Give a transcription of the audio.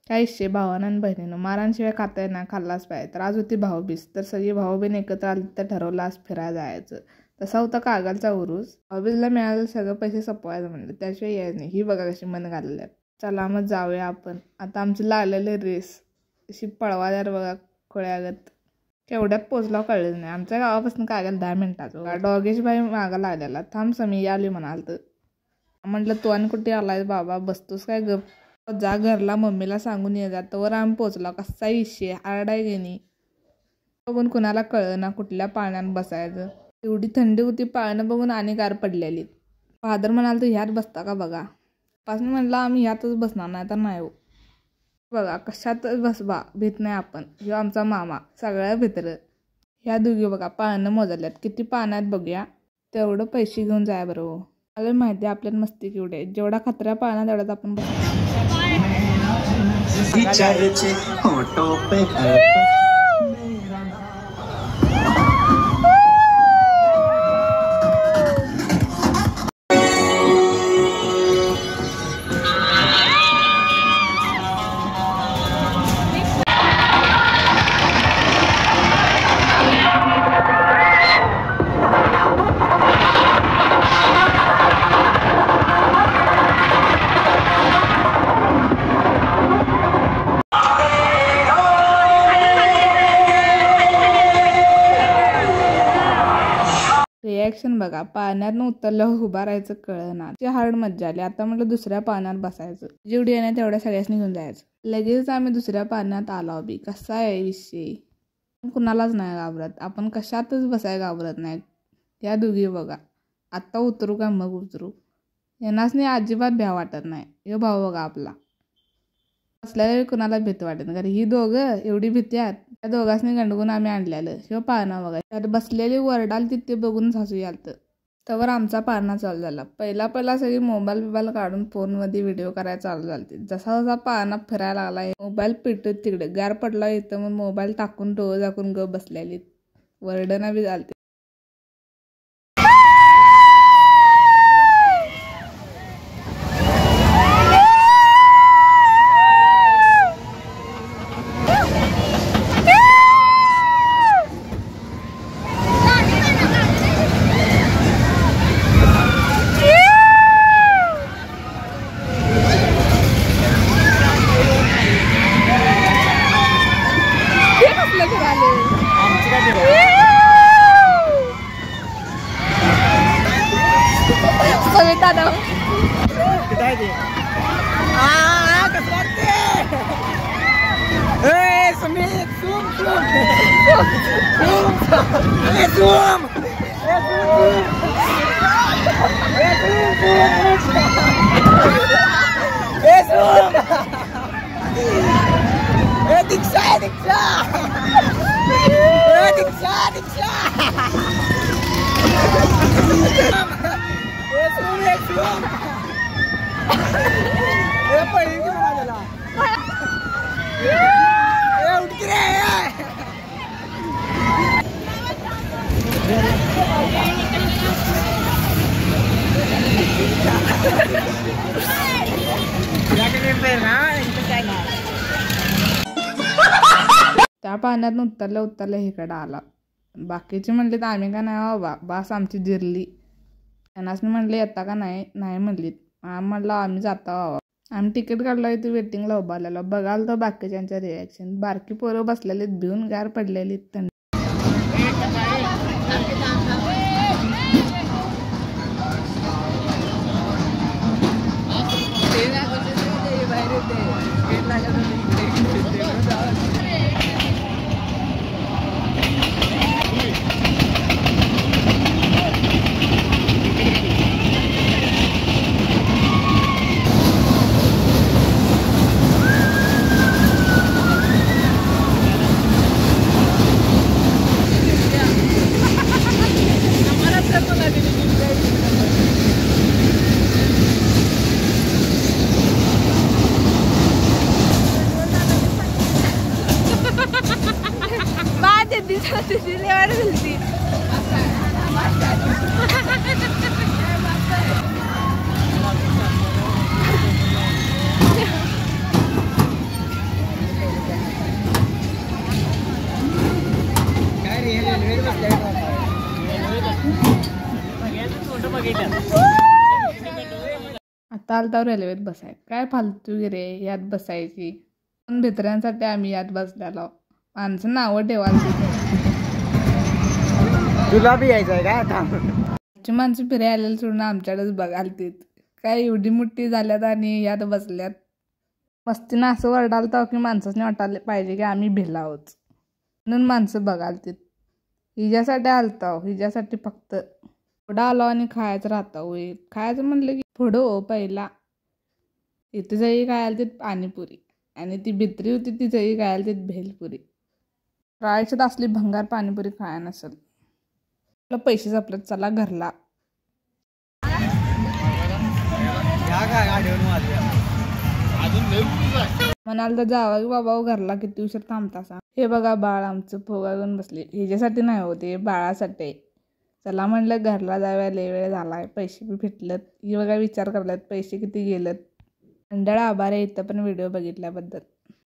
काही शे भावानं आणि बहिणीनं मारांशिवाय खाता येणार खाल्लाच पाहिजे. तर आज होती भाऊबीज. तर सगळी भाऊ बहीण एकत्र आली तर ठरवलं आज फिरायला जायचं. तसा होता कागलचा उरूस. भाऊबीजला मिळालं सगळं पैसे संपवायचं म्हणलं, त्याशिवाय यायचं नाही. ही बघा कशी मन घालल्यात. चला मग जाऊया आपण. आता आमची लागलेले रेस अशी पळवाल्यावर बघा खोळ्यागत. केवढ्यात पोचला कळलं नाही. आमच्या गावापासून कागल 10 मिनिटाचं. डॉगेश बाई मागा लागलेला. थांब समी आली म्हणाल. तर म्हटलं तू आणि कुठे आलाय बाबा, बसतोस काय गप, जा घरला मम्मीला सांगून ये जा. तोवर आम्ही पोचला. कसा इशे आरडाय गेली बघून कुणाला कळलं ना कुठल्या पाण्यात बसायचं. एवढी थंडी होती. पाळणं बघून आणि गार पडलेली. फादर म्हणाल तर ह्यात बसता का बघा. पासून म्हणलं आम्ही ह्यातच बसणार नाही तर नाही हो. बघा कशातच बसबा भीत नाही आपण. ह्यो आमचा मामा सगळ्या भितर. ह्या दोघी बघा पाळणं मोजल्यात. किती पाण्यात बघूया तेवढं पैसे घेऊन जाय बरोबर. मला माहिती आहे आपल्यात मस्ती केवढी आहे. जेवढा खतऱ्या पाळणा तेवढाच आपण रिॲक्शन बघा. पाण्यातनं उतरल्यावर उभा राहायचं कळना. ती हार्ड मज्जा आली. आता म्हटलं दुसऱ्या पाण्यात बसायचं. जेवढी आहे ना तेवढ्या सगळ्यांनी घेऊन जायचं. लगेच आम्ही दुसऱ्या पाण्यात आलो बी. कसा आहे विषय, कुणालाच नाही घाबरत आपण. कशातच बसाय घाबरत नाही. या दोघी बघा. आत्ता उतरू का मग उतरू. यांनाच नाही अजिबात भ्या वाटत नाही. हे भाऊ बघा आपला असल्याला कुणाला भीती वाटत नाही. कारण ही दोघं एवढी भीती आहेत. त्या दोघांनी गंडगून आम्ही आणलेलं. किंवा पाळणा बघा. त्यात बसलेली वरडाल तिथे बघून सासू यालतं. त्यावर आमचा पाळणा चालू झाला. पहिला सगळी मोबाईल काढून फोनमध्ये व्हिडिओ करायला चालू झालते. जसा जसा पाळणा फिरायला लागला मोबाईल पिटत तिकडे गार पडला इथं. मग मोबाईल टाकून डोळं झाकून ग बसलेली. वरडणं बी झालते. त्या पाण्यात उतरल्या इकडं आला. बाकीचे म्हणले तर आम्ही का नाही बाबा बास आमची जिरली. त्यांनाच म्हणले येता का नाही म्हणलीत. म्हटलं आम्ही जाता बाबा. आम्ही तिकीट काढलं इथे वेटिंगला उभारलेलो. बघाल तर बाकीच्यांच्या रिॲक्शन. बारकी पोरं बसलेलीत भिवून गार पडलेली थंडी. आत्ता आलता रेल्वेत बसाय काय फालतूगिरी यात बसायची. पण भित्र्यांसाठी आम्ही यात बसलेलो. माणसं नावं ठेवायची. तुला बी यायचं आहे काय आता? माणसं फिरायला आलेली सोडून आमच्याकडेच बघालतीत. काय एवढी मोठी झाल्यात आणि यात बसल्यात. मस्तीनं असं वरडालता की माणसाने वाटायला पाहिजे की आम्ही भिलावच म्हणून माणसं बघालतीत. हिच्यासाठी आलता हिच्यासाठी फक्त. पुढं आलो आणि खायचं राहता होईल. खायचं म्हणलं की पुढं हो पहिला. इथे जाई काय आलतीत पाणीपुरी आणि ती भित्री होती ती जाई काय आलतीत भेलपुरी. राहायच्यात असली भंगार पाणीपुरी खाया नसेल. आपलं पैसे जपलेत चला घरला. म्हणाल तर जावा की बाबा घरला किती उशीर थांबतासा. हे बघा बाळ आमचं फुगा घेऊन बसले. ह्याच्यासाठी नाही होते बाळासाठी. चला म्हणलं घरला जाऊया लय वेळ झालाय. पैसे बी फिटलेत. ही बघा विचार करल्यात पैसे किती गेलेत. मंडळ आभार आहे इथं पण व्हिडिओ बघितल्याबद्दल.